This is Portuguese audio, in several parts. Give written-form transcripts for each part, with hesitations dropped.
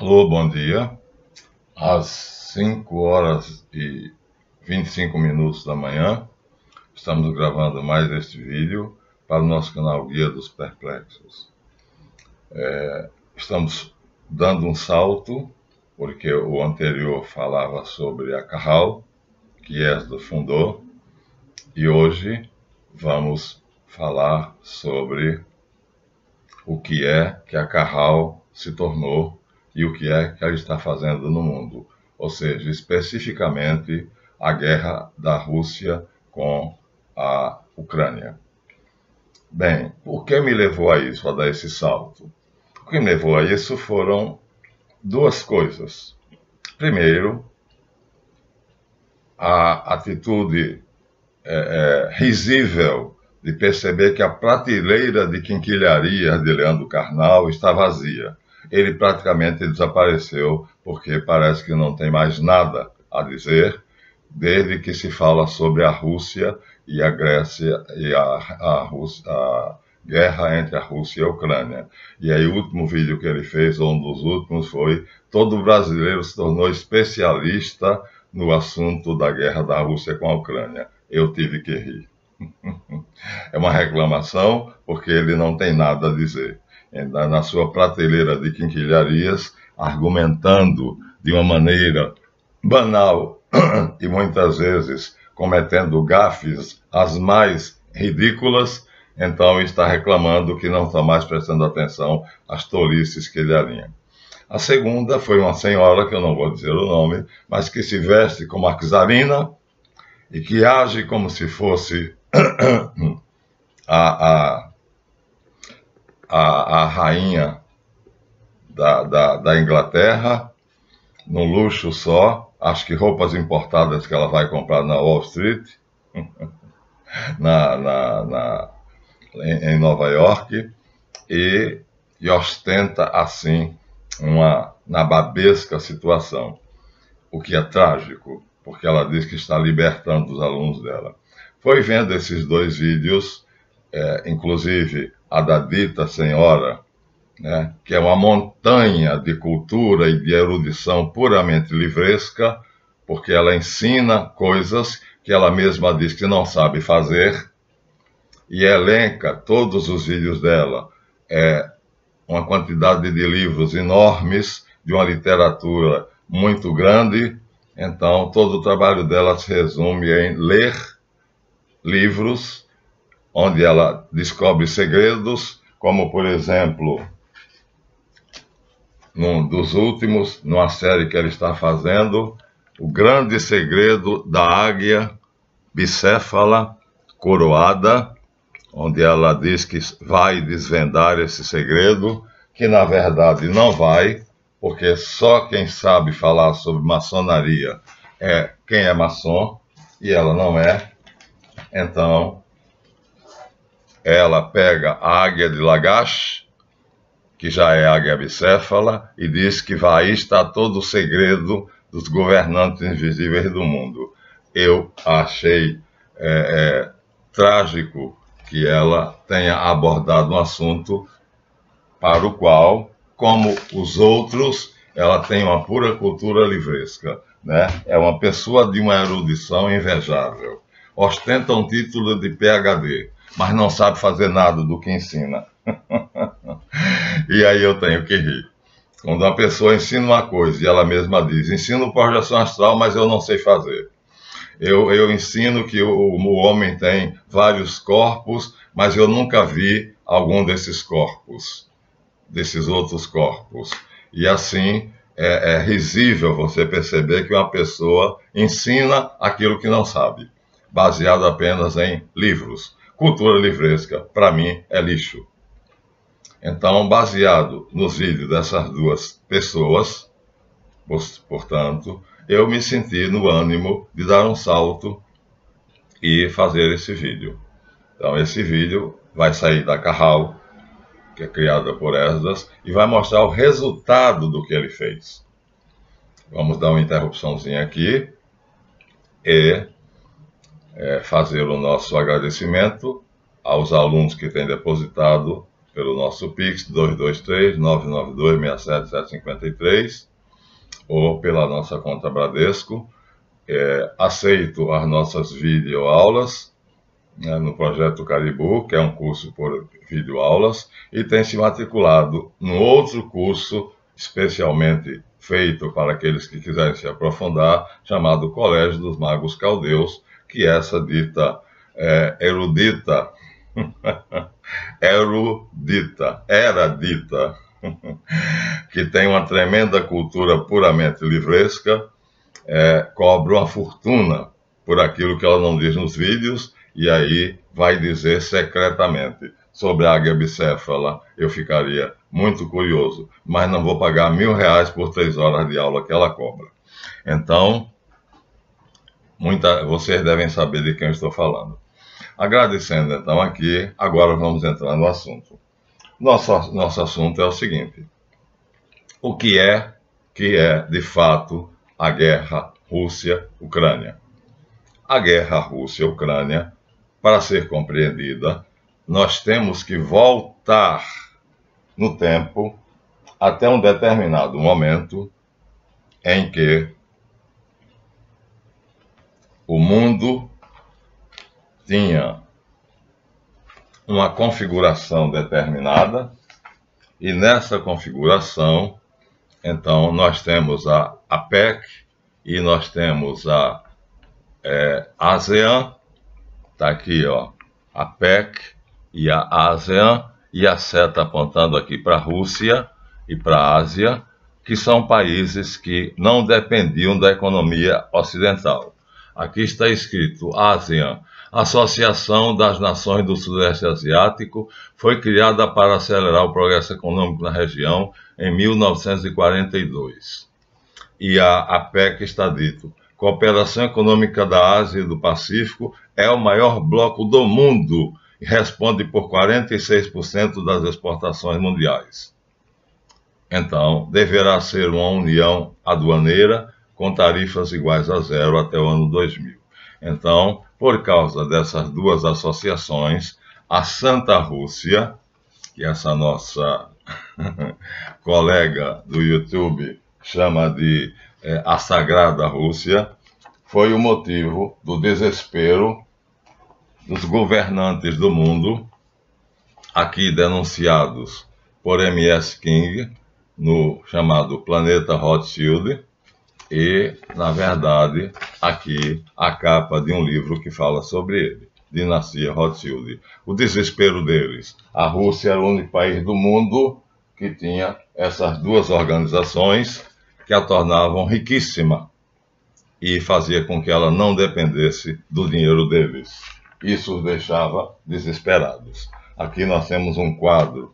Alô, bom dia. Às 5 horas e 25 minutos da manhã, estamos gravando mais este vídeo para o nosso canal Guia dos Perplexos. Estamos dando um salto, porque o anterior falava sobre a Cajal, que Esdras fundou, e hoje vamos falar sobre o que é que a Cajal se tornou e o que é que ela está fazendo no mundo, ou seja, especificamente a guerra da Rússia com a Ucrânia. Bem, o que me levou a isso, a dar esse salto? O que me levou a isso foram duas coisas. Primeiro, a atitude risível de perceber que a prateleira de quinquilharia de Leandro Carnal está vazia. Ele praticamente desapareceu, porque parece que não tem mais nada a dizer, desde que se fala sobre a Rússia e a Grécia e a guerra entre a Rússia e a Ucrânia. E aí o último vídeo que ele fez, ou um dos últimos, foi: todo brasileiro se tornou especialista no assunto da guerra da Rússia com a Ucrânia. Eu tive que rir. É uma reclamação, porque ele não tem nada a dizer. Na sua prateleira de quinquilharias, argumentando de uma maneira banal e muitas vezes cometendo gafes as mais ridículas, então está reclamando que não está mais prestando atenção às tolices que ele alinha. A segunda foi uma senhora, que eu não vou dizer o nome, mas que se veste como a czarina e que age como se fosse a rainha da Inglaterra, num luxo só, acho que roupas importadas que ela vai comprar na Wall Street, em Nova York, e ostenta assim uma nababesca situação, o que é trágico, porque ela diz que está libertando os alunos dela. Foi vendo esses dois vídeos, inclusive a da dita senhora, né, que é uma montanha de cultura e de erudição puramente livresca, porque ela ensina coisas que ela mesma diz que não sabe fazer, e elenca todos os vídeos dela, uma quantidade de livros enormes, de uma literatura muito grande. Então, todo o trabalho dela se resume em ler livros, onde ela descobre segredos, como, por exemplo, num dos últimos, numa série que ela está fazendo, O Grande Segredo da Águia Bicéfala Coroada, onde ela diz que vai desvendar esse segredo, que na verdade não vai, porque só quem sabe falar sobre maçonaria é quem é maçom, e ela não é. Então, ela pega a águia de Lagash, que já é águia bicéfala, e diz que aí está todo o segredo dos governantes invisíveis do mundo. Eu achei trágico que ela tenha abordado um assunto para o qual, como os outros, ela tem uma pura cultura livresca, né? É uma pessoa de uma erudição invejável. Ostenta um título de PhD, mas não sabe fazer nada do que ensina. E aí eu tenho que rir. Quando uma pessoa ensina uma coisa e ela mesma diz: ensino projeção astral, mas eu não sei fazer. Eu ensino que o homem tem vários corpos, mas eu nunca vi algum desses corpos, desses outros corpos. E assim é risível você perceber que uma pessoa ensina aquilo que não sabe, baseado apenas em livros. Cultura livresca, para mim, é lixo. Então, baseado nos vídeos dessas duas pessoas, portanto, eu me senti no ânimo de dar um salto e fazer esse vídeo. Então, esse vídeo vai sair da Cajal, que é criada por Esdras, e vai mostrar o resultado do que ele fez. Vamos dar uma interrupçãozinha aqui e fazer o nosso agradecimento aos alunos que têm depositado pelo nosso Pix 223-992-67753 ou pela nossa conta Bradesco. Aceito as nossas videoaulas, né, no Projeto Caribou, que é um curso por videoaulas, e tem se matriculado no outro curso especialmente feito para aqueles que quiserem se aprofundar, chamado Colégio dos Magos Caldeus, que é essa dita erudita, que tem uma tremenda cultura puramente livresca, cobra uma fortuna por aquilo que ela não diz nos vídeos, e aí vai dizer secretamente. Sobre a águia bicéfala, eu ficaria muito curioso, mas não vou pagar R$1.000 por 3 horas de aula que ela cobra. Então, vocês devem saber de quem eu estou falando. Agradecendo então aqui, agora vamos entrar no assunto. Nosso assunto é o seguinte: o que é de fato a guerra Rússia-Ucrânia? A guerra Rússia-Ucrânia, para ser compreendida, nós temos que voltar no tempo até um determinado momento em que o mundo tinha uma configuração determinada, e nessa configuração, então, nós temos a APEC e nós temos a ASEAN, está aqui, ó, a APEC e a ASEAN, e a seta apontando aqui para a Rússia e para a Ásia, que são países que não dependiam da economia ocidental. Aqui está escrito ASEAN, Associação das Nações do Sudeste Asiático, foi criada para acelerar o progresso econômico na região em 1942. E a APEC está dito: Cooperação Econômica da Ásia e do Pacífico é o maior bloco do mundo e responde por 46% das exportações mundiais. Então, deverá ser uma união aduaneira com tarifas iguais a zero até o ano 2000. Então, por causa dessas duas associações, a Santa Rússia, que essa nossa colega do YouTube chama de a Sagrada Rússia, foi o motivo do desespero dos governantes do mundo, aqui denunciados por M.S. King, no chamado Planeta Rothschild, e, na verdade, aqui a capa de um livro que fala sobre ele, Dinastia Rothschild. O desespero deles. A Rússia era o único país do mundo que tinha essas duas organizações que a tornavam riquíssima e fazia com que ela não dependesse do dinheiro deles. Isso os deixava desesperados. Aqui nós temos um quadro,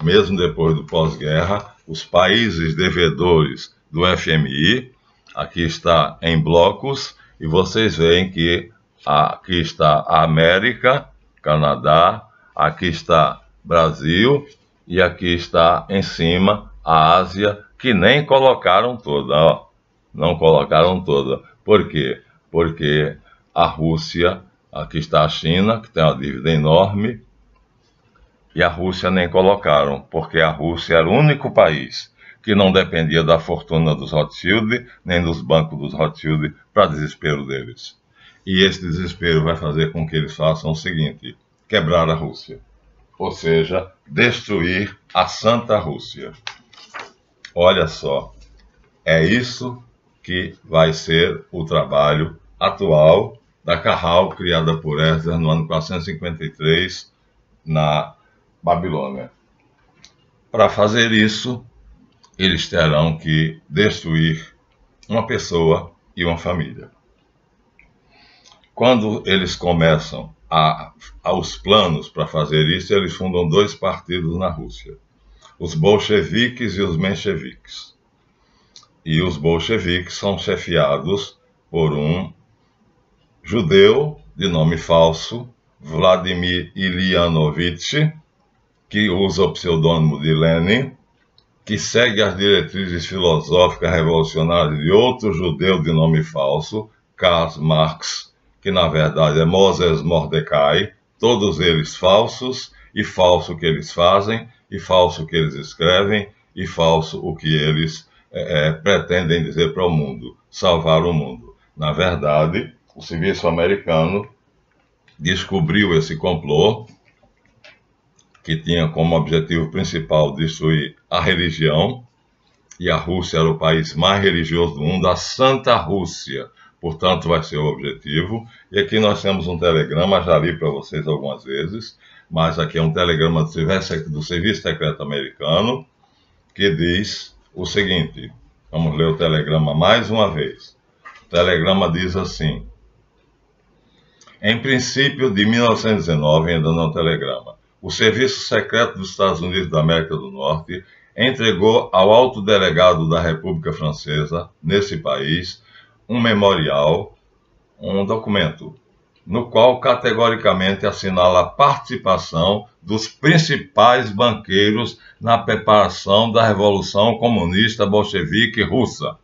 mesmo depois do pós-guerra, os países devedores do FMI, aqui está em blocos, e vocês veem que aqui está a América, Canadá, aqui está Brasil, e aqui está em cima a Ásia, que nem colocaram toda, ó. Não colocaram toda. Por quê? Porque a Rússia, aqui está a China, que tem uma dívida enorme, e a Rússia nem colocaram, porque a Rússia era o único país que não dependia da fortuna dos Rothschild, nem dos bancos dos Rothschild, para desespero deles. E esse desespero vai fazer com que eles façam o seguinte: quebrar a Rússia. Ou seja, destruir a Santa Rússia. Olha só, é isso que vai ser o trabalho atual da Kahal, criada por Esdras no ano 453, na Babilônia. Para fazer isso, eles terão que destruir uma pessoa e uma família. Quando eles começam aos planos para fazer isso, eles fundam dois partidos na Rússia: os bolcheviques e os mencheviques. E os bolcheviques são chefiados por um judeu de nome falso, Vladimir Ilyanovich, que usa o pseudônimo de Lenin, que segue as diretrizes filosóficas revolucionárias de outro judeu de nome falso, Karl Marx, que na verdade é Moses Mordecai, todos eles falsos, e falso o que eles fazem, e falso o que eles escrevem, e falso o que eles pretendem dizer para o mundo, salvar o mundo. Na verdade, o serviço americano descobriu esse complô, que tinha como objetivo principal destruir a religião, e a Rússia era o país mais religioso do mundo, a Santa Rússia, portanto vai ser o objetivo. E aqui nós temos um telegrama, já li para vocês algumas vezes, mas aqui é um telegrama do Serviço Secreto Americano, que diz o seguinte, vamos ler o telegrama mais uma vez. O telegrama diz assim: em princípio de 1919, ainda não telegrama, o Serviço Secreto dos Estados Unidos da América do Norte entregou ao alto delegado da República Francesa, nesse país, um memorial, um documento, no qual categoricamente assinala a participação dos principais banqueiros na preparação da Revolução Comunista Bolchevique Russa.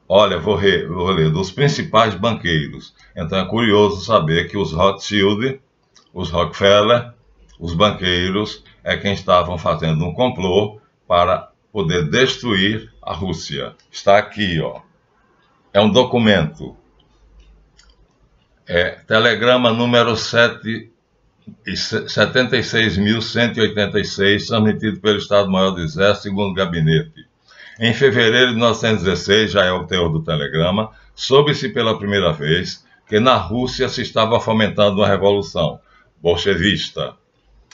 Olha, vou ler, dos principais banqueiros. Então é curioso saber que os Rothschild, os Rockefeller, os banqueiros, é quem estavam fazendo um complô para poder destruir a Rússia. Está aqui, ó. É um documento. Telegrama número 76.186, transmitido pelo Estado-Maior do Exército, segundo o gabinete. Em fevereiro de 1916, já é o teor do telegrama, soube-se pela primeira vez que na Rússia se estava fomentando uma revolução bolchevista.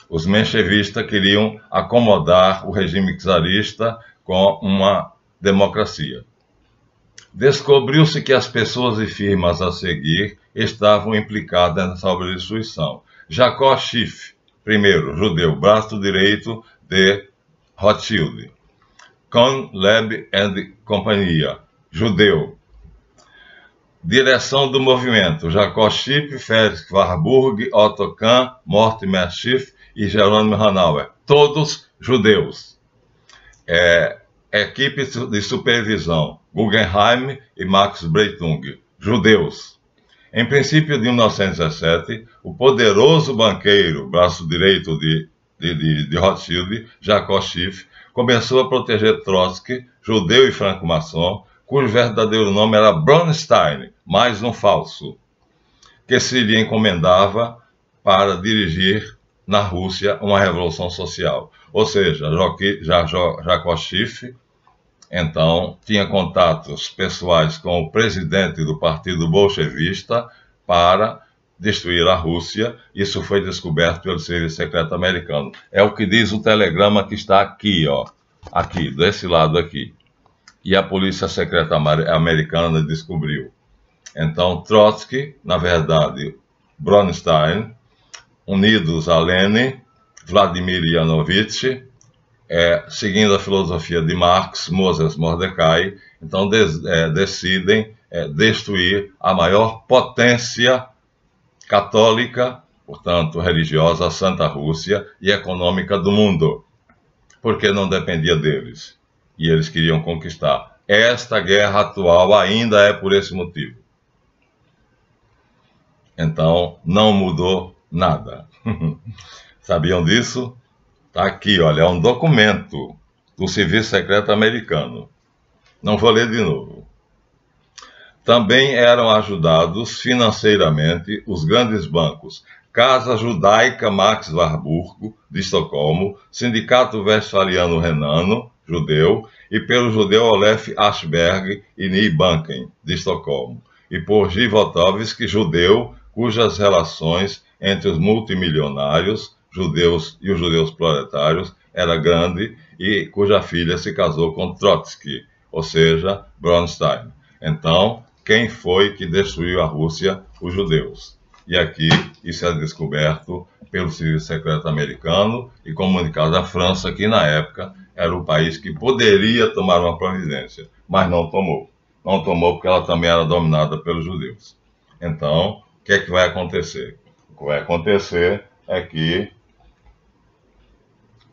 Os menchevistas queriam acomodar o regime czarista com uma democracia. Descobriu-se que as pessoas e firmas a seguir estavam implicadas nessa destruição. Jacob Schiff, primeiro, judeu, braço direito de Rothschild. Cohn, Leb and Companhia, judeu. Direção do movimento: Jacob Schiff, Felix Warburg, Otto Kahn, Mortimer Schiff e Jerônimo Hanauer, todos judeus. Equipe de supervisão: Guggenheim e Max Breitung, judeus. Em princípio de 1917, o poderoso banqueiro, braço direito de Rothschild, Jacob Schiff, começou a proteger Trotsky, judeu e franco-maçom, cujo verdadeiro nome era Bronstein, mais um falso, que se lhe encomendava para dirigir na Rússia uma revolução social. Ou seja, Jacob Schiff, então, tinha contatos pessoais com o presidente do Partido Bolchevista para destruir a Rússia. Isso foi descoberto pelo Serviço Secreto Americano. É o que diz o telegrama que está aqui, ó, aqui, desse lado aqui. E a Polícia Secreta Americana descobriu. Então, Trotsky, na verdade, Bronstein, unidos a Lenin, Vladimir Yanovitch, seguindo a filosofia de Marx, Moses Mordecai, então decidem destruir a maior potência católica, portanto religiosa, a Santa Rússia, e econômica do mundo, porque não dependia deles, e eles queriam conquistar. Esta guerra atual ainda é por esse motivo. Então, não mudou nada. Sabiam disso? Está aqui, olha, é um documento do Serviço Secreto Americano. Não vou ler de novo. Também eram ajudados financeiramente os grandes bancos Casa Judaica Max Warburg, de Estocolmo, Sindicato Westfaliano Renano, judeu, e pelo judeu Olef Ashberg e Nils Banken, de Estocolmo, e por Životovsky, judeu, cujas relações entre os multimilionários judeus e os judeus proletários era grande e cuja filha se casou com Trotsky, ou seja, Bronstein. Então, quem foi que destruiu a Rússia? Os judeus. E aqui isso é descoberto pelo Serviço Secreto Americano e comunicado à França, que na época era o país que poderia tomar uma providência, mas não tomou. Não tomou porque ela também era dominada pelos judeus. Então, o que é que vai acontecer? O que vai acontecer é que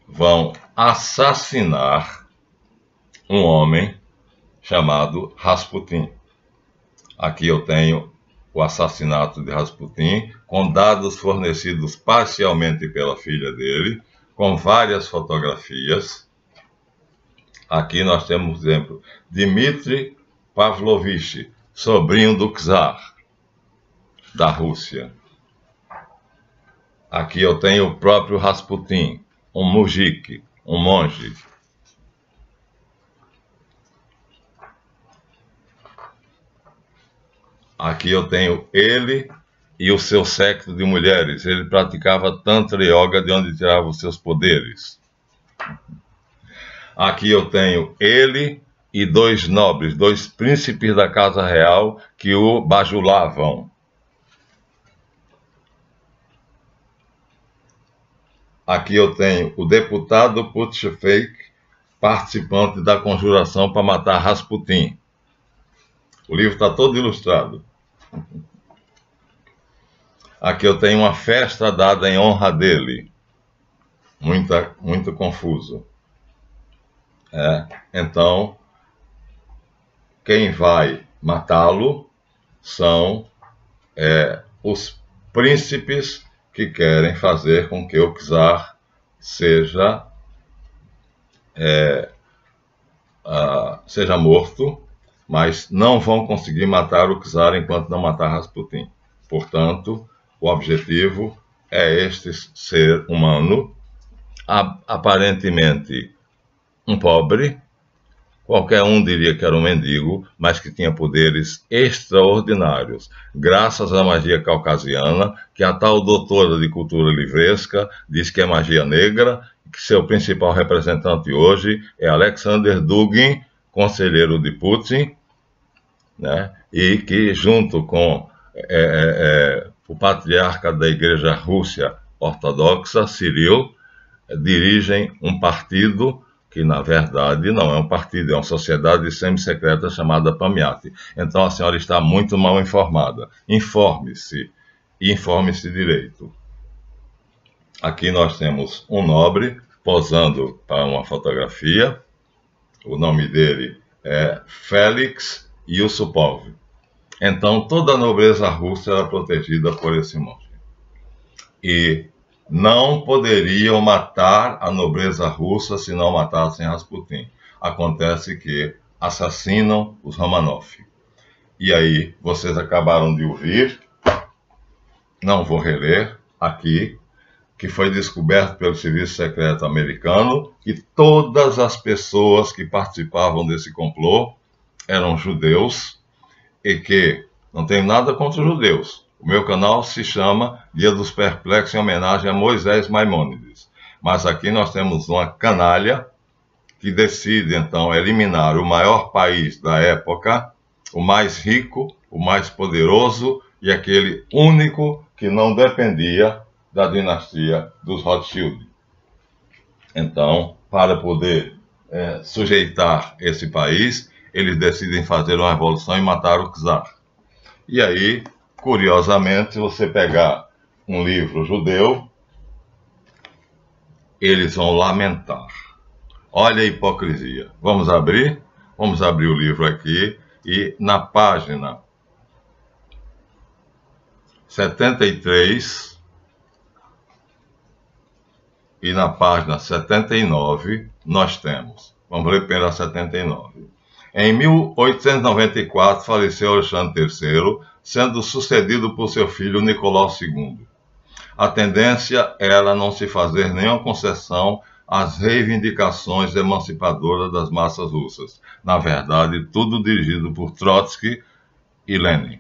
vão assassinar um homem chamado Rasputin. Aqui eu tenho o assassinato de Rasputin, com dados fornecidos parcialmente pela filha dele, com várias fotografias. Aqui nós temos, por exemplo, Dmitry Pavlovich, sobrinho do czar da Rússia. Aqui eu tenho o próprio Rasputin, um mujik, um monge. Aqui eu tenho ele e o seu séquito de mulheres. Ele praticava Tantra Yoga, de onde tirava os seus poderes. Aqui eu tenho ele e dois nobres, dois príncipes da casa real que o bajulavam. Aqui eu tenho o deputado Putschfeik, participante da conjuração para matar Rasputin. O livro está todo ilustrado. Aqui eu tenho uma festa dada em honra dele. Muito confuso. Então, quem vai matá-lo são os príncipes que querem fazer com que o czar seja morto, mas não vão conseguir matar o czar enquanto não matar Rasputin. Portanto, o objetivo é este ser humano, aparentemente um pobre, qualquer um diria que era um mendigo, mas que tinha poderes extraordinários, graças à magia caucasiana, que a tal doutora de cultura livresca diz que é magia negra, e que seu principal representante hoje é Alexander Dugin, conselheiro de Putin, né? E que, junto com o patriarca da Igreja Rússia Ortodoxa, Ciril, dirigem um partido que, na verdade, não é um partido, é uma sociedade semi-secreta chamada Pamiati. Então, a senhora está muito mal informada. Informe-se, e informe-se direito. Aqui nós temos um nobre posando para uma fotografia. O nome dele é Félix Yusupov. Então, toda a nobreza russa era protegida por esse monge. E não poderiam matar a nobreza russa se não matassem Rasputin. Acontece que assassinam os Romanov. E aí, vocês acabaram de ouvir, não vou reler aqui, que foi descoberto pelo Serviço Secreto americano que todas as pessoas que participavam desse complô eram judeus e que não tenho nada contra os judeus. O meu canal se chama Dia dos Perplexos, em homenagem a Moisés Maimônides. Mas aqui nós temos uma canalha que decide, então, eliminar o maior país da época, o mais rico, o mais poderoso e aquele único que não dependia da dinastia dos Rothschild. Então, para poder sujeitar esse país, eles decidem fazer uma revolução e matar o czar. E aí, curiosamente, se você pegar um livro judeu, eles vão lamentar. Olha a hipocrisia. Vamos abrir o livro aqui e na página 73 e na página 79 nós temos. Vamos ler pela 79. Em 1894 faleceu Alexandre III, sendo sucedido por seu filho Nicolau II. A tendência era não se fazer nenhuma concessão às reivindicações emancipadoras das massas russas. Na verdade, tudo dirigido por Trotsky e Lenin.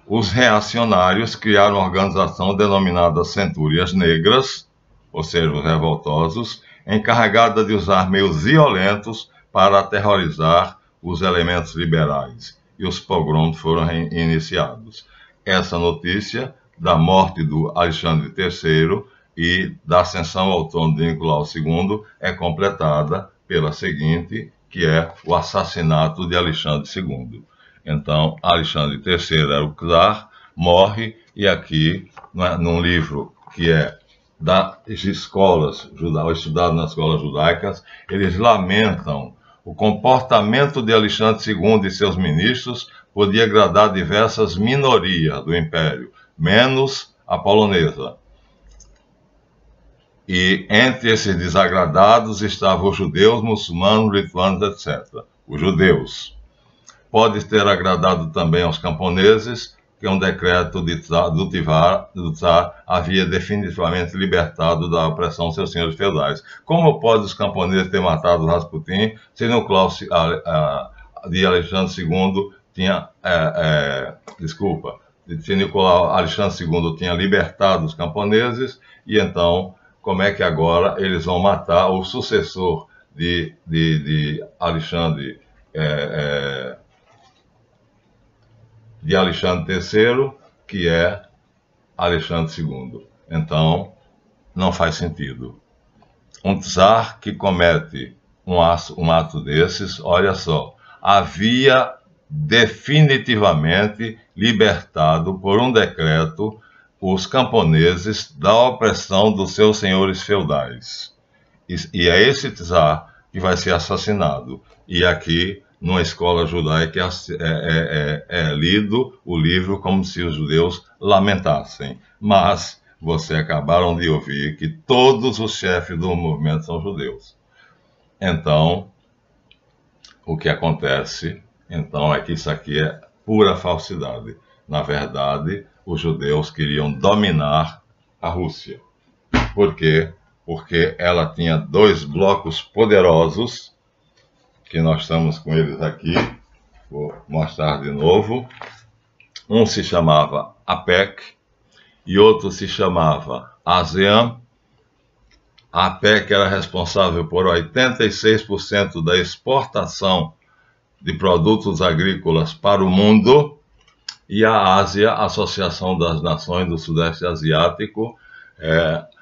Os reacionários criaram uma organização denominada Centúrias Negras, ou seja, os revoltosos, encarregada de usar meios violentos para aterrorizar os elementos liberais. E os pogroms foram iniciados. Essa notícia da morte do Alexandre III e da ascensão ao trono de Nicolau II é completada pela seguinte, que é o assassinato de Alexandre II. Então, Alexandre III era o czar, morre, e aqui, num livro que é das escolas judaicas, estudado nas escolas judaicas, eles lamentam o comportamento de Alexandre II e seus ministros podia agradar diversas minorias do império, menos a polonesa. E entre esses desagradados estavam os judeus, muçulmanos, lituanos, etc. Os judeus. Pode ter agradado também aos camponeses, que um decreto do Tsar havia definitivamente libertado da opressão seus senhores feudais. Como pode os camponeses ter matado Rasputin se Nicolau de Alexandre II tinha... se Nicolau Alexandre II tinha libertado os camponeses, e então, como é que agora eles vão matar o sucessor de Alexandre de Alexandre III, que é Alexandre II. Então, não faz sentido. Um czar que comete um ato desses, olha só, havia definitivamente libertado por um decreto os camponeses da opressão dos seus senhores feudais. E é esse czar que vai ser assassinado. E aqui, numa escola judaica, é lido o livro como se os judeus lamentassem. Mas vocês acabaram de ouvir que todos os chefes do movimento são judeus. Então, o que acontece, então, é que isso aqui é pura falsidade. Na verdade, os judeus queriam dominar a Rússia. Por quê? Porque ela tinha dois blocos poderosos, que nós estamos com eles aqui, vou mostrar de novo. Um se chamava APEC e outro se chamava ASEAN. A APEC era responsável por 86% da exportação de produtos agrícolas para o mundo, e a Ásia, a Associação das Nações do Sudeste Asiático,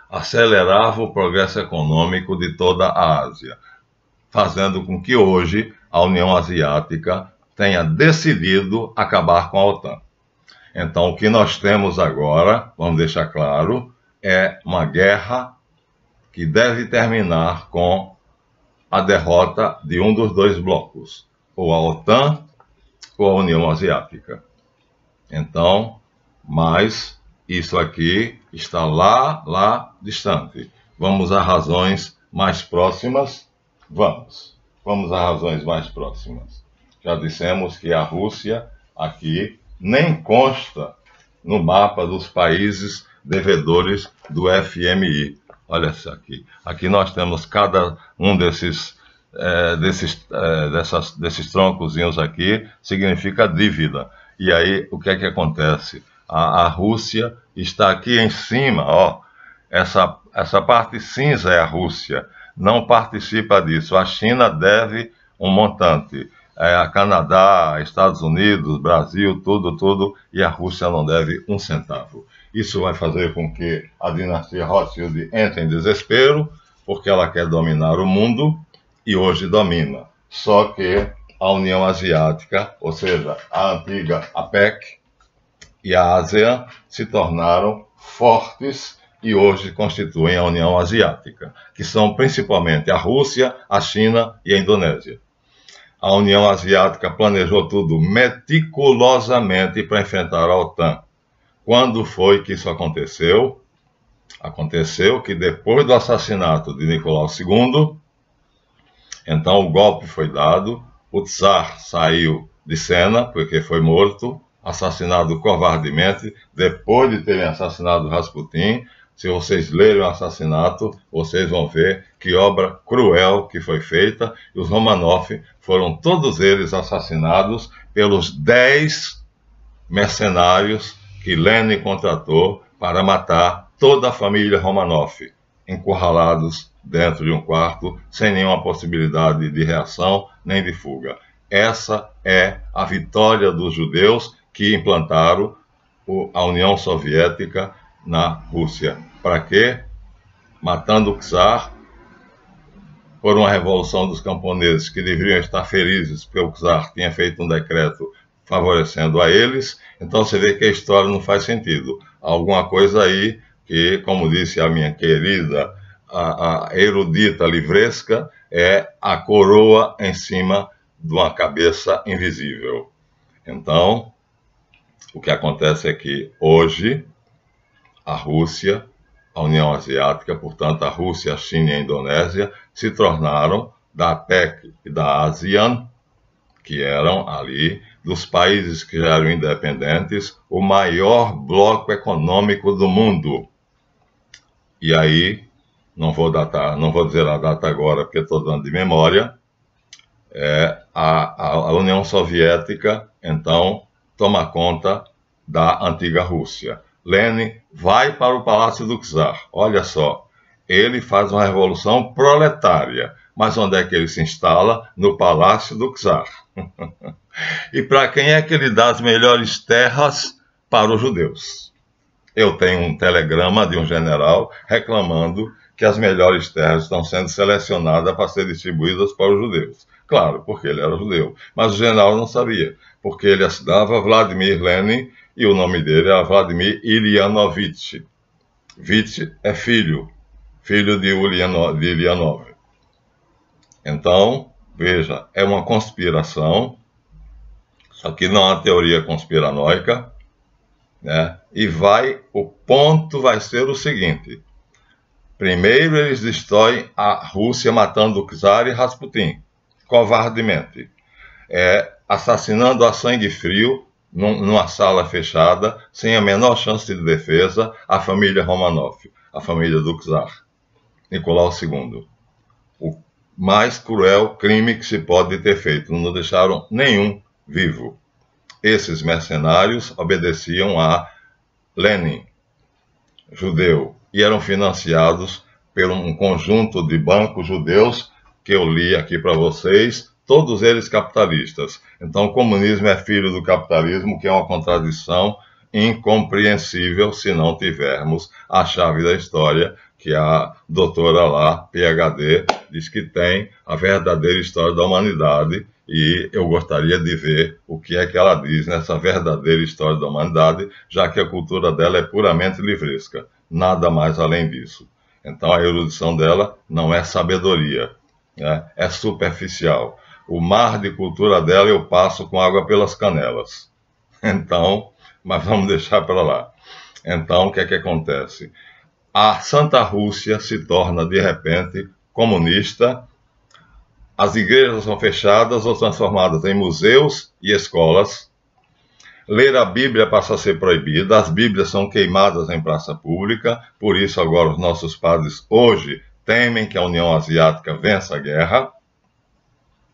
acelerava o progresso econômico de toda a Ásia, fazendo com que hoje a União Asiática tenha decidido acabar com a OTAN. Então, o que nós temos agora, vamos deixar claro, é uma guerra que deve terminar com a derrota de um dos dois blocos, ou a OTAN ou a União Asiática. Então, mas isso aqui está lá distante. Vamos a razões mais próximas? Vamos a razões mais próximas. Já dissemos que a Rússia aqui nem consta no mapa dos países devedores do FMI. Olha isso aqui. Aqui nós temos cada um desses troncozinhos aqui, significa dívida. E aí, o que é que acontece? A Rússia está aqui em cima, ó. Essa parte cinza é a Rússia. Não participa disso. A China deve um montante. A Canadá, Estados Unidos, Brasil, tudo, e a Rússia não deve um centavo. Isso vai fazer com que a dinastia Rothschild entre em desespero, porque ela quer dominar o mundo, e hoje domina. Só que a União Asiática, ou seja, a antiga APEC e a ASEAN, se tornaram fortes e hoje constituem a União Asiática, que são principalmente a Rússia, a China e a Indonésia. A União Asiática planejou tudo meticulosamente para enfrentar a OTAN. Quando foi que isso aconteceu? Aconteceu que depois do assassinato de Nicolau II, então o golpe foi dado, o Tsar saiu de cena, porque foi morto, assassinado covardemente, depois de terem assassinado Rasputin. Se vocês lerem o assassinato, vocês vão ver que obra cruel que foi feita, e os Romanov foram todos eles assassinados pelos 10 mercenários que Lenin contratou para matar toda a família Romanov, encurralados dentro de um quarto, sem nenhuma possibilidade de reação nem de fuga. Essa é a vitória dos judeus que implantaram a União Soviética na Rússia. Para quê? Matando o czar por uma revolução dos camponeses que deveriam estar felizes porque o czar tinha feito um decreto favorecendo a eles. Então você vê que a história não faz sentido. Há alguma coisa aí que, como disse a minha querida, a erudita livresca, é a coroa em cima de uma cabeça invisível. Então, o que acontece é que hoje a Rússia, a União Asiática, portanto a Rússia, a China e a Indonésia, se tornaram da APEC e da ASEAN, que eram ali, dos países que já eram independentes, o maior bloco econômico do mundo. E aí, não vou dizer a data agora, porque estou dando de memória, a União Soviética, então, toma conta da antiga Rússia. Lenin vai para o Palácio do Czar. Olha só, ele faz uma revolução proletária. Mas onde é que ele se instala? No Palácio do Czar. E para quem é que ele dá as melhores terras? Para os judeus. Eu tenho um telegrama de um general reclamando que as melhores terras estão sendo selecionadas para ser distribuídas para os judeus. Claro, porque ele era judeu. Mas o general não sabia, porque ele assinava Vladimir Lenin e o nome dele era Vladimir Ilyanovich. Vich é filho de Ulyanov. Então, veja, é uma conspiração, só que não é uma teoria conspiranoica, né? E o ponto vai ser o seguinte: primeiro eles destroem a Rússia matando o czar e Rasputin, covardemente, assassinando a sangue frio, numa sala fechada, sem a menor chance de defesa, a família Romanov, a família do czar, Nicolau II. O mais cruel crime que se pode ter feito, não deixaram nenhum vivo. Esses mercenários obedeciam a Lenin, judeu, e eram financiados por um conjunto de bancos judeus que eu li aqui para vocês, todos eles capitalistas. Então o comunismo é filho do capitalismo, que é uma contradição incompreensível se não tivermos a chave da história, que a doutora lá, PhD, diz que tem a verdadeira história da humanidade, e eu gostaria de ver o que é que ela diz nessa verdadeira história da humanidade, já que a cultura dela é puramente livresca, nada mais além disso. Então a erudição dela não é sabedoria, né? É superficial. O mar de cultura dela eu passo com água pelas canelas. Então, mas vamos deixar para lá. Então, o que é que acontece? A Santa Rússia se torna, de repente, comunista. As igrejas são fechadas ou transformadas em museus e escolas. Ler a Bíblia passa a ser proibida. As Bíblias são queimadas em praça pública. Por isso, agora, os nossos padres hoje temem que a União Asiática vença a guerra,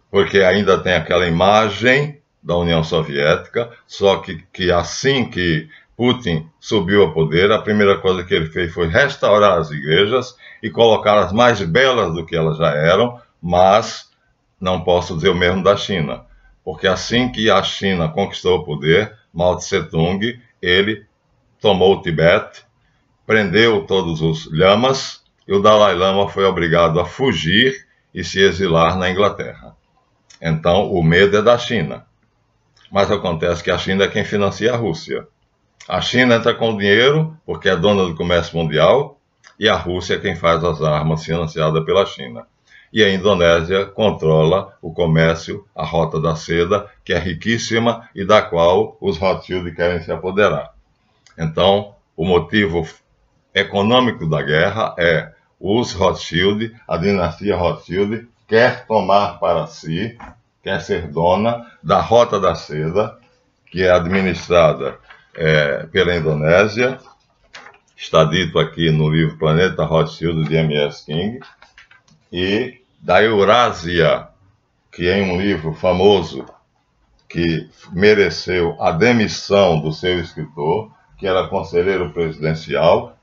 porque ainda tem aquela imagem da União Soviética, só que assim que Putin subiu ao poder, a primeira coisa que ele fez foi restaurar as igrejas e colocá-las mais belas do que elas já eram, mas não posso dizer o mesmo da China, porque assim que a China conquistou o poder, Mao Tse-tung, ele tomou o Tibete, prendeu todos os lamas, e o Dalai Lama foi obrigado a fugir e se exilar na Inglaterra. Então, o medo é da China. Mas acontece que a China é quem financia a Rússia. A China entra com o dinheiro, porque é dona do comércio mundial, e a Rússia é quem faz as armas financiadas pela China. E a Indonésia controla o comércio, a Rota da Seda, que é riquíssima e da qual os Rothschild querem se apoderar. Então, o motivo econômico da guerra é os Rothschild, a dinastia Rothschild, quer tomar para si, quer ser dona da Rota da Seda, que é administrada pela Indonésia. Está dito aqui no livro Planeta Rothschild, de M.S. King, e da Eurásia, que é um livro famoso que mereceu a demissão do seu escritor, que era conselheiro presidencial,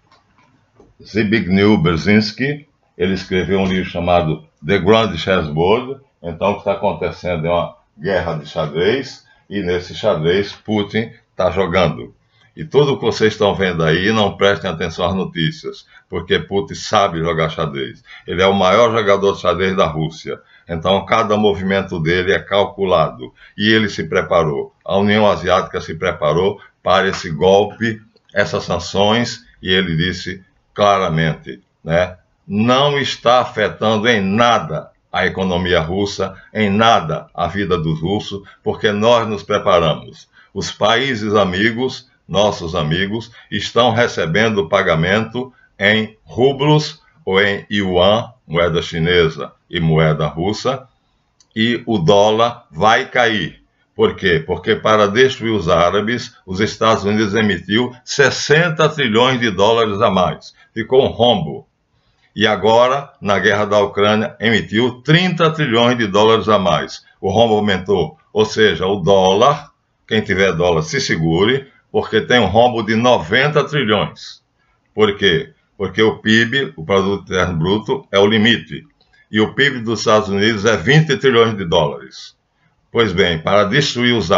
Zbigniew Brzezinski. Ele escreveu um livro chamado The Grand Chessboard. Então, o que está acontecendo é uma guerra de xadrez, e nesse xadrez Putin está jogando. E tudo que vocês estão vendo aí, não prestem atenção às notícias, porque Putin sabe jogar xadrez. Ele é o maior jogador de xadrez da Rússia. Então, cada movimento dele é calculado. E ele se preparou. A União Asiática se preparou para esse golpe, essas sanções, e ele disse claramente, né, não está afetando em nada a economia russa, em nada a vida dos russos, porque nós nos preparamos. Os países amigos, nossos amigos, estão recebendo pagamento em rublos ou em yuan, moeda chinesa e moeda russa, e o dólar vai cair. Por quê? Porque para destruir os árabes, os Estados Unidos emitiu 60 trilhões de dólares a mais. Ficou um rombo. E agora, na guerra da Ucrânia, emitiu 30 trilhões de dólares a mais. O rombo aumentou. Ou seja, o dólar, quem tiver dólar se segure, porque tem um rombo de 90 trilhões. Por quê? Porque o PIB, o Produto Interno Bruto, é o limite. E o PIB dos Estados Unidos é 20 trilhões de dólares. Pois bem, para destruir os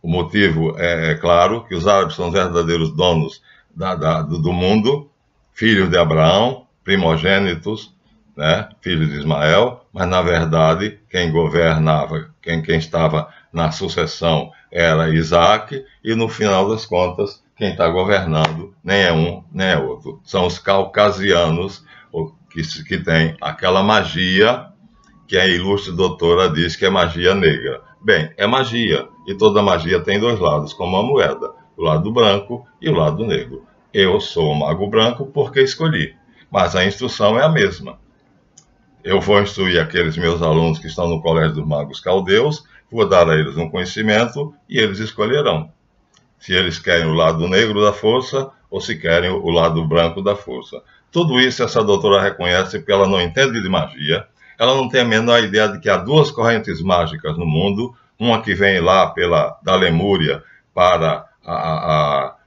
o motivo é claro, que os árabes são os verdadeiros donos do mundo, filhos de Abraão, primogênitos, né, filhos de Ismael, mas na verdade quem governava, quem estava na sucessão era Isaac, e no final das contas quem está governando nem é um nem é outro. São os caucasianos que têm aquela magia que a ilustre doutora diz que é magia negra. Bem, é magia, e toda magia tem dois lados, como a moeda, o lado branco e o lado negro. Eu sou o mago branco porque escolhi, mas a instrução é a mesma. Eu vou instruir aqueles meus alunos que estão no Colégio dos Magos Caldeus, vou dar a eles um conhecimento e eles escolherão se eles querem o lado negro da força ou se querem o lado branco da força. Tudo isso essa doutora reconhece porque ela não entende de magia, ela não tem a menor ideia de que há duas correntes mágicas no mundo, uma que vem lá da Lemúria para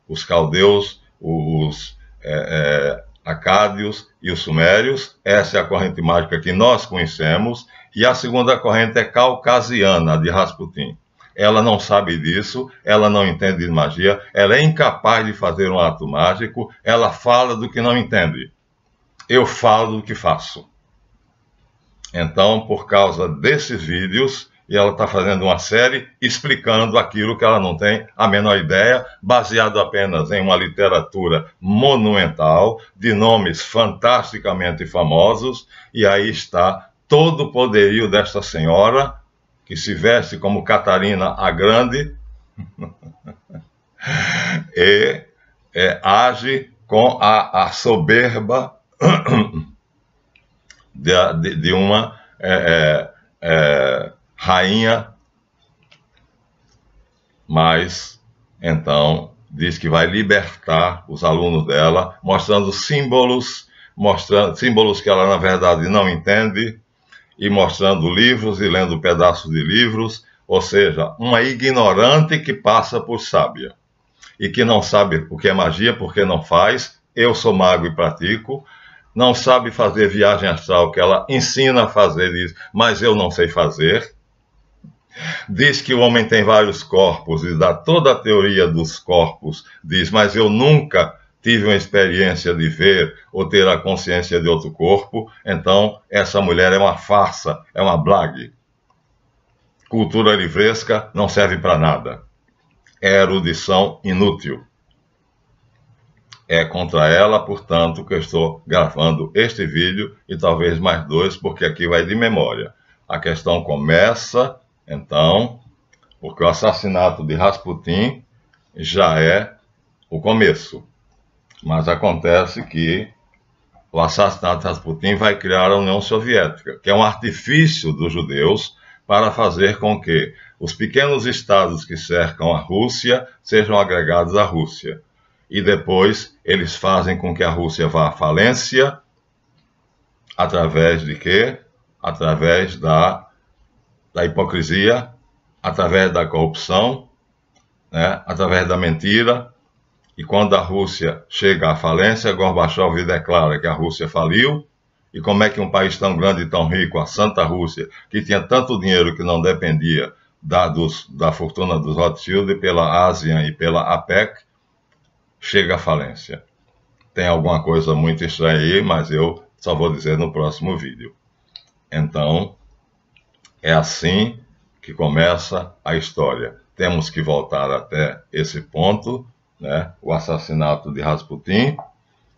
os caldeus, os acádios e os sumérios. Essa é a corrente mágica que nós conhecemos, e a segunda corrente é caucasiana, de Rasputin. Ela não sabe disso, ela não entende de magia, ela é incapaz de fazer um ato mágico, ela fala do que não entende. Eu falo do que faço. Então, por causa desses vídeos, e ela está fazendo uma série explicando aquilo que ela não tem a menor ideia, baseado apenas em uma literatura monumental, de nomes fantasticamente famosos, e aí está todo o poderio desta senhora, que se veste como Catarina a Grande, e age com a soberba de uma rainha, mas então diz que vai libertar os alunos dela, mostrando símbolos que ela na verdade não entende, e mostrando livros e lendo pedaços de livros, ou seja, uma ignorante que passa por sábia, e que não sabe o que é magia porque não faz. Eu sou mago e pratico. Não sabe fazer viagem astral, que ela ensina a fazer isso, mas eu não sei fazer. Diz que o homem tem vários corpos e dá toda a teoria dos corpos, diz, mas eu nunca tive uma experiência de ver ou ter a consciência de outro corpo. Então essa mulher é uma farsa, é uma blague. Cultura livresca não serve para nada. É erudição inútil. É contra ela, portanto, que eu estou gravando este vídeo e talvez mais dois, porque aqui vai de memória. A questão começa, então, porque o assassinato de Rasputin já é o começo. Mas acontece que o assassinato de Rasputin vai criar a União Soviética, que é um artifício dos judeus para fazer com que os pequenos estados que cercam a Rússia sejam agregados à Rússia. E depois eles fazem com que a Rússia vá à falência, através de quê? Através da hipocrisia, através da corrupção, né? Através da mentira. E quando a Rússia chega à falência, Gorbachev declara que a Rússia faliu. E como é que um país tão grande e tão rico, a Santa Rússia, que tinha tanto dinheiro que não dependia da fortuna dos Rothschild pela ASEAN e pela APEC, chega à falência? Tem alguma coisa muito estranha aí, mas eu só vou dizer no próximo vídeo. Então, é assim que começa a história. Temos que voltar até esse ponto, né? O assassinato de Rasputin.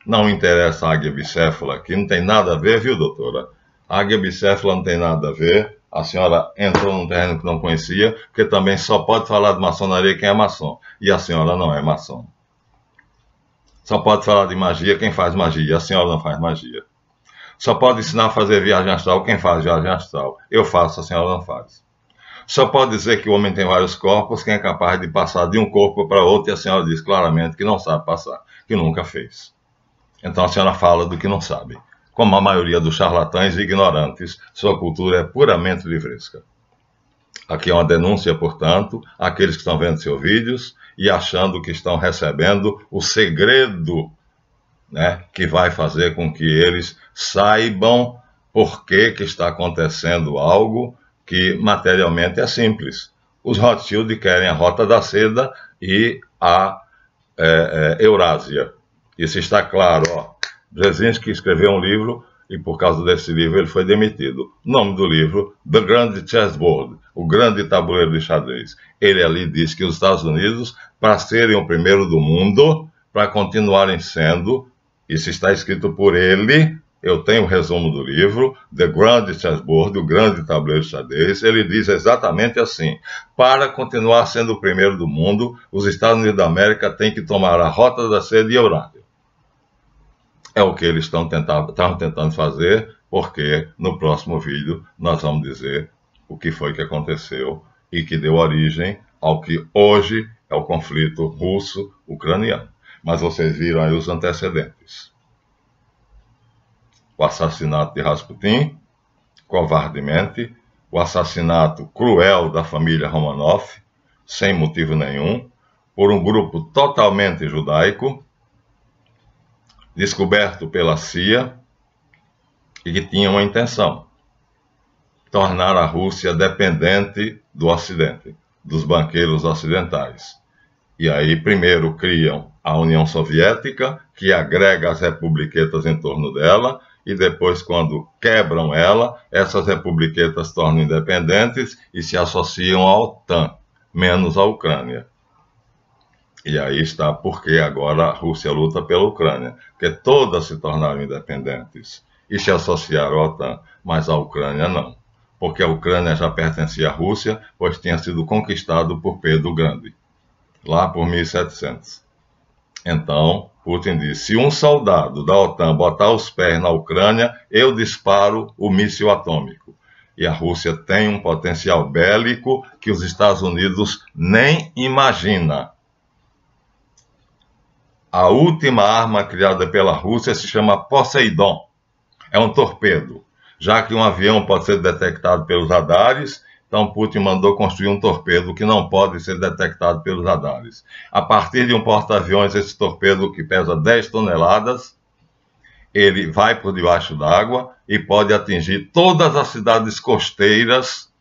Não interessa a águia bicéfala, que não tem nada a ver, viu, doutora? Águia bicéfala não tem nada a ver. A senhora entrou num terreno que não conhecia, porque também só pode falar de maçonaria quem é maçom. E a senhora não é maçom. Só pode falar de magia quem faz magia. A senhora não faz magia. Só pode ensinar a fazer viagem astral quem faz viagem astral. Eu faço, a senhora não faz. Só pode dizer que o homem tem vários corpos quem é capaz de passar de um corpo para outro, e a senhora diz claramente que não sabe passar, que nunca fez. Então a senhora fala do que não sabe. Como a maioria dos charlatães e ignorantes, sua cultura é puramente livresca. Aqui é uma denúncia, portanto, àqueles que estão vendo seus vídeos e achando que estão recebendo o segredo, né, que vai fazer com que eles saibam por que está acontecendo algo que materialmente é simples. Os Rothschild querem a Rota da Seda e a Eurásia. Isso está claro, ó. Brzezinski escreveu um livro e por causa desse livro ele foi demitido. O nome do livro, The Grand Chessboard, o grande tabuleiro de xadrez. Ele ali diz que os Estados Unidos, para serem o primeiro do mundo, para continuarem sendo, isso está escrito por ele, eu tenho o resumo do livro, The Grand Chessboard, o grande tabuleiro de xadrez, ele diz exatamente assim: para continuar sendo o primeiro do mundo, os Estados Unidos da América têm que tomar a Rota da Seda e Eurásia. É o que eles estavam tentando fazer, porque no próximo vídeo nós vamos dizer o que foi que aconteceu e que deu origem ao que hoje é o conflito russo-ucraniano. Mas vocês viram aí os antecedentes. O assassinato de Rasputin, covardemente, o assassinato cruel da família Romanov, sem motivo nenhum, por um grupo totalmente judaico, descoberto pela CIA, e que tinha uma intenção: tornar a Rússia dependente do Ocidente, dos banqueiros ocidentais. E aí, primeiro, criam a União Soviética, que agrega as republiquetas em torno dela, e depois, quando quebram ela, essas republiquetas tornam independentes e se associam à OTAN, menos a Ucrânia. E aí está porque agora a Rússia luta pela Ucrânia, porque todas se tornaram independentes e se associaram à OTAN, mas a Ucrânia não, porque a Ucrânia já pertencia à Rússia, pois tinha sido conquistado por Pedro o Grande, lá por 1700. Então, Putin disse: se um soldado da OTAN botar os pés na Ucrânia, eu disparo o míssil atômico. E a Rússia tem um potencial bélico que os Estados Unidos nem imaginam. A última arma criada pela Rússia se chama Poseidon. É um torpedo. Já que um avião pode ser detectado pelos radares, então Putin mandou construir um torpedo que não pode ser detectado pelos radares. A partir de um porta-aviões, esse torpedo, que pesa 10 toneladas, ele vai por debaixo d'água e pode atingir todas as cidades costeiras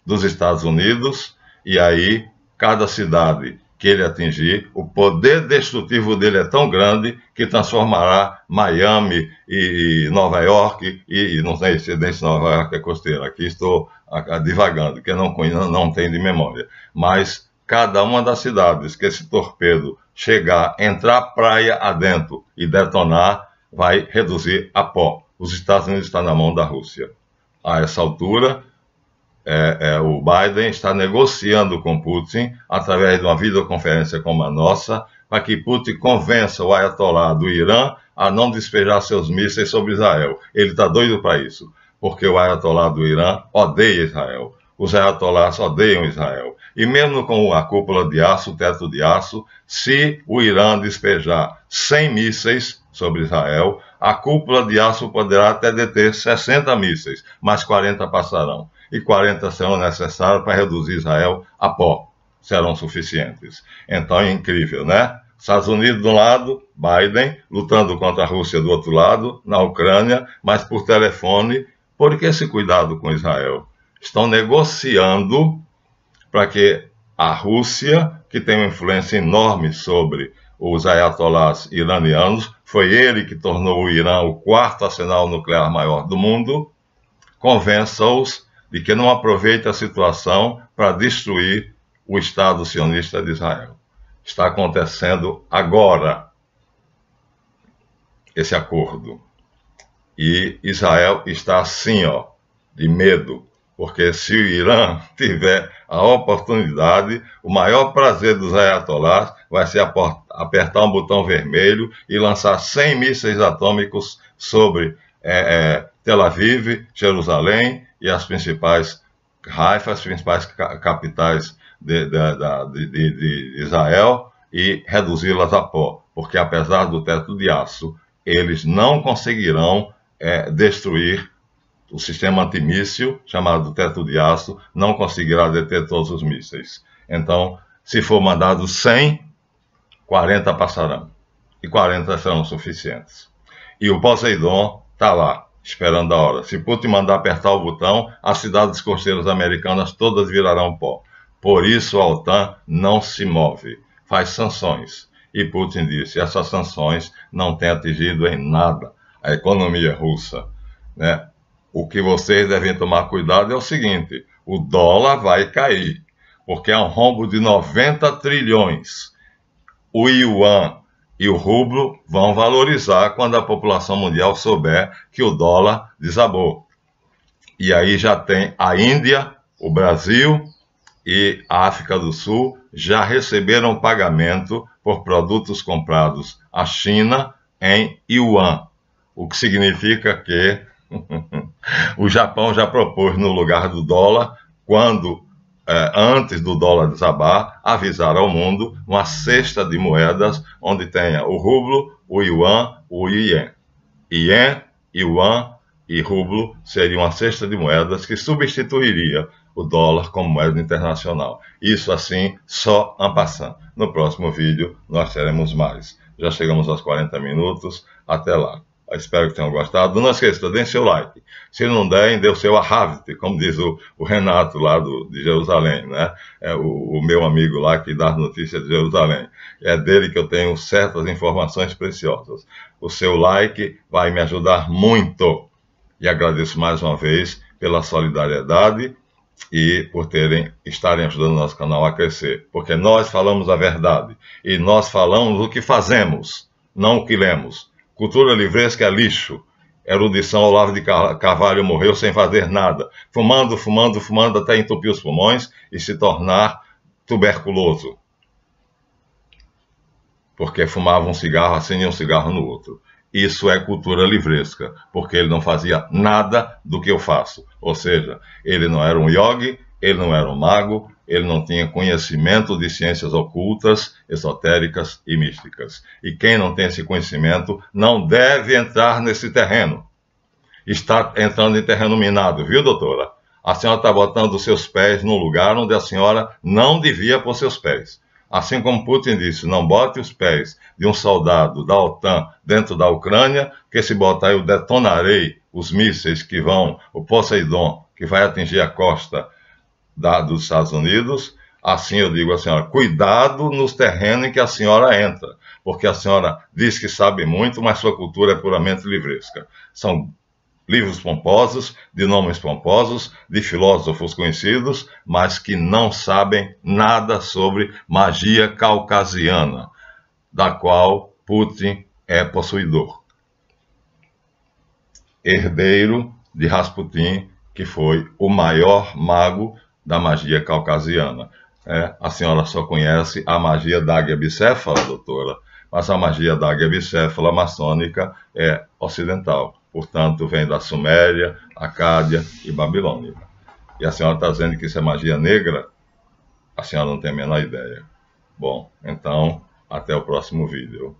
dos Estados Unidos, e aí cada cidade que ele atingir, o poder destrutivo dele é tão grande que transformará Miami e Nova York, e não sei se Nova York é costeira, aqui estou divagando, que eu não tenho de memória, mas cada uma das cidades que esse torpedo chegar, entrar praia adentro e detonar, vai reduzir a pó. Os Estados Unidos estão na mão da Rússia. A essa altura, o Biden está negociando com Putin, através de uma videoconferência como a nossa, para que Putin convença o Ayatollah do Irã a não despejar seus mísseis sobre Israel. Ele está doido para isso, porque o Ayatollah do Irã odeia Israel. Os Ayatollahs odeiam Israel. E mesmo com a cúpula de aço, o teto de aço, se o Irã despejar 100 mísseis sobre Israel, a cúpula de aço poderá até deter 60 mísseis, mas 40 passarão. E 40 serão necessários para reduzir Israel a pó. Serão suficientes. Então é incrível, né? Estados Unidos de um lado, Biden, lutando contra a Rússia do outro lado, na Ucrânia, mas por telefone. Por que esse cuidado com Israel? Estão negociando para que a Rússia, que tem uma influência enorme sobre os ayatollahs iranianos, foi ele que tornou o Irã o quarto arsenal nuclear maior do mundo, convença-os de que não aproveite a situação para destruir o Estado sionista de Israel. Está acontecendo agora esse acordo. E Israel está assim, ó, de medo, porque se o Irã tiver a oportunidade, o maior prazer dos ayatolás vai ser apertar um botão vermelho e lançar 100 mísseis atômicos sobre Tel Aviv, Jerusalém e as principais Haifa, as principais capitais de Israel, e reduzi-las a pó, porque apesar do teto de aço, eles não conseguirão destruir o sistema antimíssil, chamado teto de aço, não conseguirá deter todos os mísseis. Então, se for mandado 100, 40 passarão, e 40 serão suficientes. E o Poseidon está lá, esperando a hora. Se Putin mandar apertar o botão, as cidades costeiras americanas todas virarão pó. Por isso a OTAN não se move, faz sanções. E Putin disse, essas sanções não têm atingido em nada a economia russa, né? O que vocês devem tomar cuidado é o seguinte, o dólar vai cair, porque é um rombo de 90 trilhões. O yuan e o rublo vão valorizar quando a população mundial souber que o dólar desabou. E aí já tem a Índia, o Brasil e a África do Sul já receberam pagamento por produtos comprados à China em yuan, o que significa que o Japão já propôs no lugar do dólar, antes do dólar desabar, avisar ao mundo uma cesta de moedas onde tenha o rublo, o yuan, o ien. Ien, yuan e rublo seria uma cesta de moedas que substituiria o dólar como moeda internacional. Isso assim, só en passant. No próximo vídeo nós teremos mais. Já chegamos aos 40 minutos. Até lá. Espero que tenham gostado. Não esqueça, deem seu like. Se não derem, dê o seu ahavte, como diz o Renato lá de Jerusalém, né? É o meu amigo lá que dá as notícias de Jerusalém. É dele que eu tenho certas informações preciosas. O seu like vai me ajudar muito. E agradeço mais uma vez pela solidariedade e por estarem ajudando o nosso canal a crescer. Porque nós falamos a verdade. E nós falamos o que fazemos, não o que lemos. Cultura livresca é lixo. Erudição, Olavo de Carvalho morreu sem fazer nada. Fumando, fumando, fumando até entupir os pulmões e se tornar tuberculoso. Porque fumava um cigarro assim e um cigarro no outro. Isso é cultura livresca, porque ele não fazia nada do que eu faço. Ou seja, ele não era um yogi, ele não era um mago, ele não tinha conhecimento de ciências ocultas, esotéricas e místicas. E quem não tem esse conhecimento não deve entrar nesse terreno. Está entrando em terreno minado, viu, doutora? A senhora está botando os seus pés no lugar onde a senhora não devia pôr seus pés. Assim como Putin disse, não bote os pés de um soldado da OTAN dentro da Ucrânia, que se botar eu detonarei os mísseis que vão, o Poseidon, que vai atingir a costa dos Estados Unidos. Assim eu digo à senhora, cuidado nos terrenos em que a senhora entra, porque a senhora diz que sabe muito, mas sua cultura é puramente livresca. São livros pomposos, de nomes pomposos, de filósofos conhecidos, mas que não sabem nada sobre magia caucasiana, da qual Putin é possuidor. Herdeiro de Rasputin, que foi o maior mago da magia caucasiana. A senhora só conhece a magia da águia bicéfala, doutora, mas a magia da águia bicéfala maçônica é ocidental. Portanto, vem da Suméria, Acádia e Babilônia. E a senhora está dizendo que isso é magia negra? A senhora não tem a menor ideia. Bom, então, até o próximo vídeo.